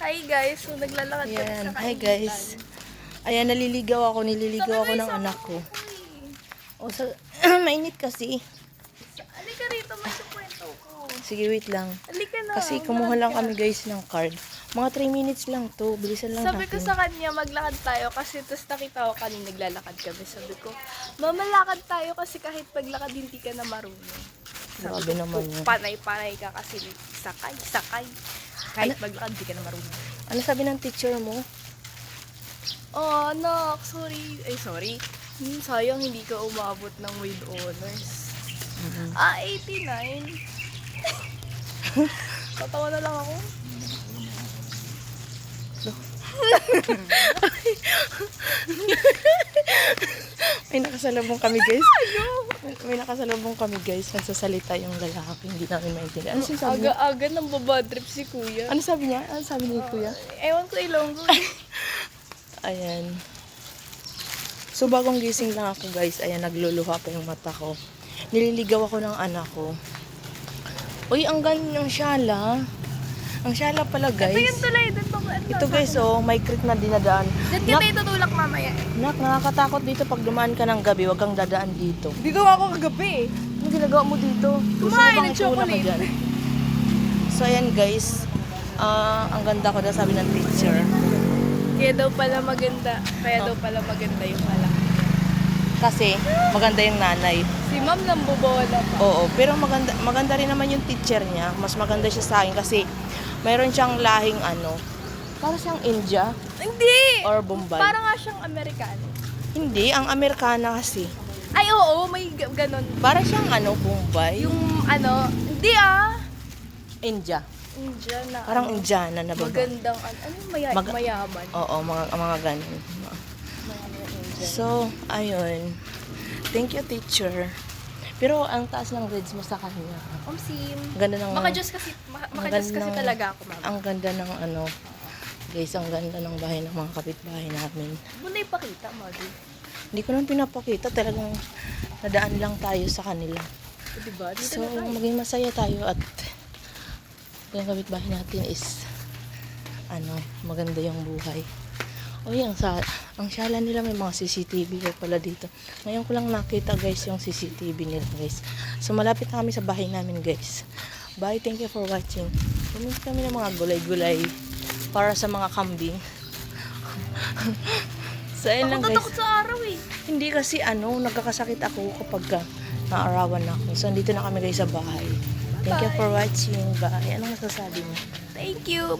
Hi guys, so naglalakad kami Ayan, sa hi kainitan. guys. Ayan, nililigaw ako ng anak ko. O, mainit kasi. Halika rito, may sukwento ko. Sige, wait lang. Halika na. Kasi kumuha lang kami guys ng card. Mga 3 minutes lang to. Bilisan lang Sabi ko natin. sa kanya, maglakad tayo kasi tapos nakita ko kanina naglalakad kami. Sabi ko, mamalakad tayo kasi kahit paglakad hindi ka na marunong. Grabe naman yun. Panay-panay ka kasi sakay. Kahit maglakad hindi ka na marunong. Ano sabi ng teacher mo? Oh, anak, sorry. Ay, sorry. Sayang hindi ka umabot ng with honors. 89. Tatawa na lang ako. May nakasalubong kami guys. May nakasalubong kami guys. Nagsasalita yung lalaki. Hindi namin maintindihan. Ano sabi niya? Aga-aga ng babadrip si kuya. Ano sabi niya? Ano sabi ni kuya? Ewan ko Ilonggo. Ayan. So, bagong gising lang ako guys. Ayan, nagluluha pa yung mata ko. Nililigaw ako ng anak ko. Uy, ang ganda ng syala. Ang syala pala guys. Ito yung tulay. Ito guys, oh, may creek na dinadaan. Diyan ka tayo tutulak mamaya. Nak, nakakatakot dito pag dumaan ka ng gabi. Huwag kang dadaan dito. Dito ako kagabi. Ano ginagawa mo dito? Gusto mo Kumain bang ng itulak ka chocolate. dyan? So, ayan guys. Ang ganda ko daw sabi ng teacher. Kaya daw pala maganda. Kaya daw pala maganda yung malaki. Kasi, maganda yung nanay. Si ma'am nang bobola pa. Oo, pero maganda rin naman yung teacher niya. Mas maganda siya sa akin kasi mayroon siyang lahing para siyang India Hindi! or Bombay. Parang nga siyang Amerikano. Hindi, ang Amerikana kasi. Ay, oo, may ganon. Para siyang Bombay. Yung hindi India. Indian na. Parang Indiana na babae. Magandang, mayaman. Oo, mga ganun. So, ayun. Thank you, teacher. Pero ang taas ng grades mo sa kanya. Sim. Ganda ng... Makajos kasi talaga ako, mama. Ang ganda ng guys, ang ganda ng bahay ng mga kapitbahay namin. Muna ipakita, Madi. Hindi ko naman pinapakita. Talagang nadaan lang tayo sa kanila. Diba? Dito So, na tayo. maging masaya tayo at yung kapitbahay natin is maganda yung buhay. O yan, ang sala nila may mga CCTV pala dito. Ngayon ko lang nakita guys yung CCTV nila guys. So, malapit na kami sa bahay namin guys. Bye, thank you for watching. Bumili kami ng mga gulay-gulay para sa mga kambing. So, ayun lang guys. Takot sa araw eh. Hindi kasi nagkakasakit ako kapag naarawan ako. So, andito na kami guys sa bahay. Thank you for watching. Bye. Anong masasabi mo? Thank you. Bye.